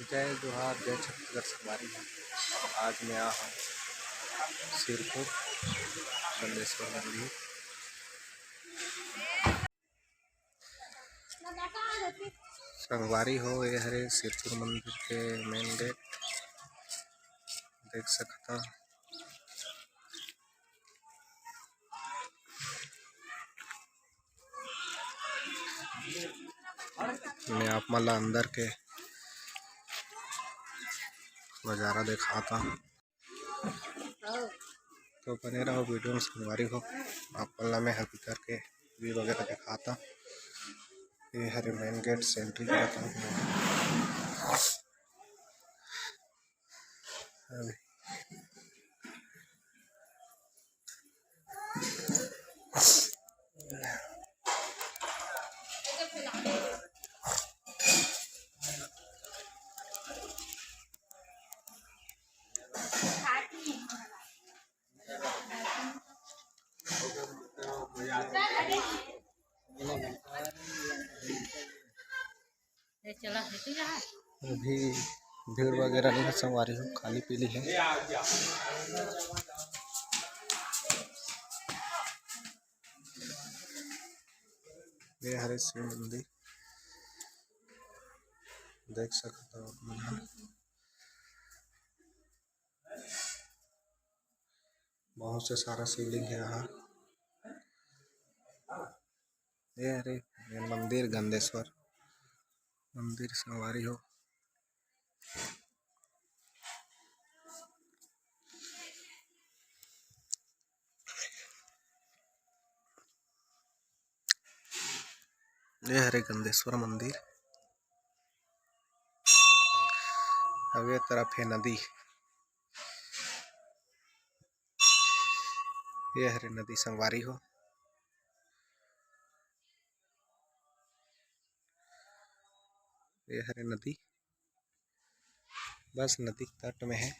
जय जोहार, जय छत्तीसगढ़ संगवारी हो। आज मैं आया हूँ सिरपुर गंदेश्वर मंदिर। संगवारी हो, ये हरे सिरपुर मंदिर के मेन गेट देख सकता। मैं आप मन ला अंदर के नज़ारा दिखाता। तो बने रहो वीडियो में संगवारी हो। आप मन ला मैं भीतर के व्यू वगैरह दिखाता। ये हरे मेन गेट से एंट्री करता हूँ। अभी भीड़ वगैरह नहीं है, संगवारी हो खाली पीली है। ये हरे शिव मंदिर देख सकते हो। बहुत से सारा शिवलिंग है यहाँ। ये हरे मंदिर गंदेश्वर मंदिर संगवारी हो। ये हरे गंदेश्वर मंदिर। अब ये तरफ है नदी। ये हरे नदी संगवारी हो। ये हरे नदी बस नदी तट में है।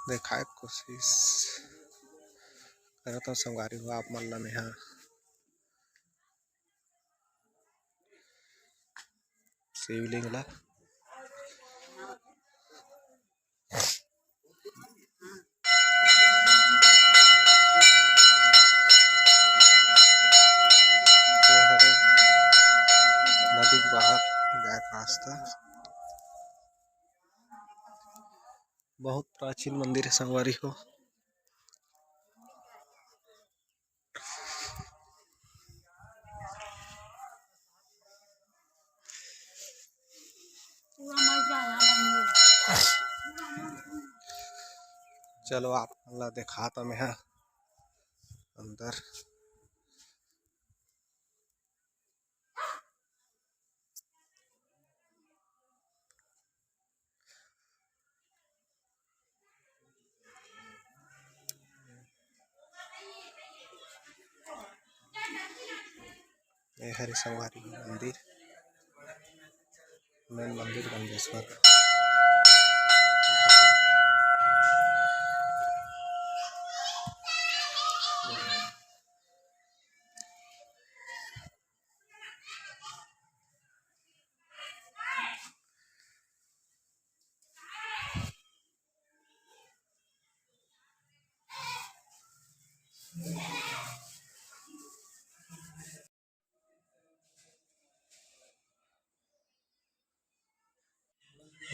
दिखाए कोशिश करता हूँ संगवारी हो आप मन ला मैं यहाँ शिवलिंग ला। नदी के बाहर गया रास्ता। बहुत प्राचीन मंदिर है संगवारी हो। चलो आप ला दिखाता मैं अंदर। ये हरे संगवारी मंदिर मेन मंदिर गंदेश्वर।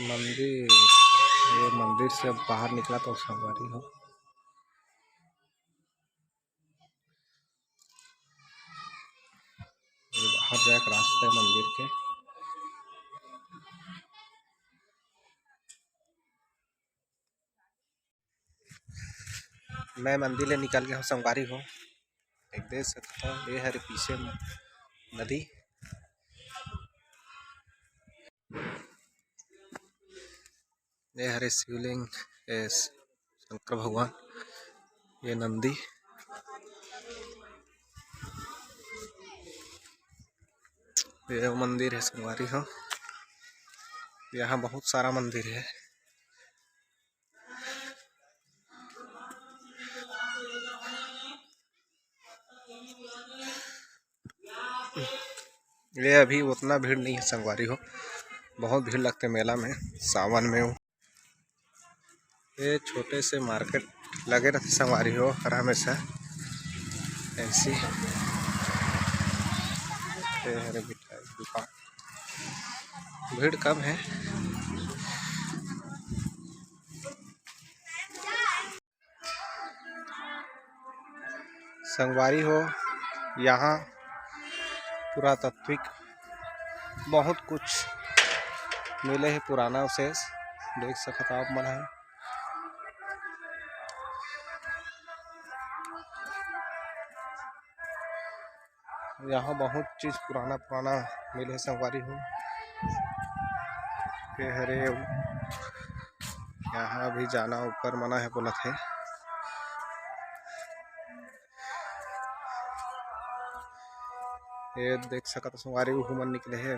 मंदिर ये मंदिर से बाहर निकला तो संगवारी हो। ये बाहर जाए रास्ते मंदिर के। मैं मंदिर ले निकल गया हूँ संगवारी हो। एक देख सकता हूँ ये हरे पीछे नदी। ये हरे शिवलिंग शंकर भगवान। ये नंदी। ये मंदिर है संगवारी हो। यहाँ बहुत सारा मंदिर है। ये अभी उतना भीड़ नहीं है संगवारी हो, बहुत भीड़ लगते मेला में सावन में हो। ये छोटे से मार्केट लगे रहते संगवारी हो हर हमेशा ऐसी। हरे मिठाई दुकान, भीड़ कम है। संगवारी हो यहाँ पुरातात्विक बहुत कुछ मिले है, पुराना अवशेष देख सकते आप मन है। यहाँ बहुत चीज पुराना पुराना मिले है संगवारी हो। हरे यहाँ भी जाना ऊपर मना है बोलत है। ये देख सकते संगवारी घूमन निकले है।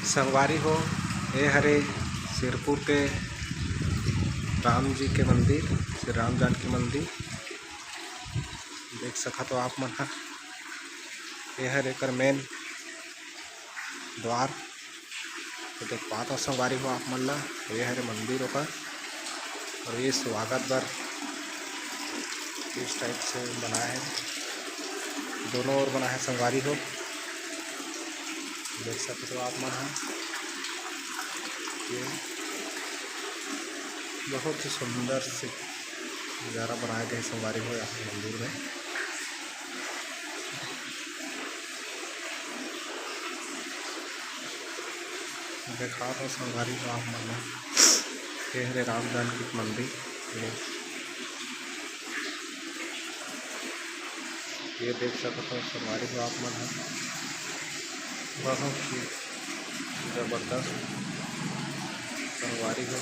संगवारी हो ये हरे सिरपुर के राम जी के मंदिर, श्री राम जानकी मंदिर देख सकते हो आप मन। ये हरे कर मेन द्वार तो देख पाता संगवारी हो आप मन ला। ये हरे मंदिर होकर और ये स्वागत बर इस टाइप से बना है, दोनों ओर बना है संगवारी हो देख सकते हो आप मन। ये बहुत ही सुंदर से नज़ारा बनाया गया है संगवारी हो यहाँ मंदिर में। देखा तो संगवारी हो आप मन। ये हरे राम जानकी मंदिर, ये देख सकते हो संगवारी हो आप मन। बहुत ही जबरदस्त संगवारी हो।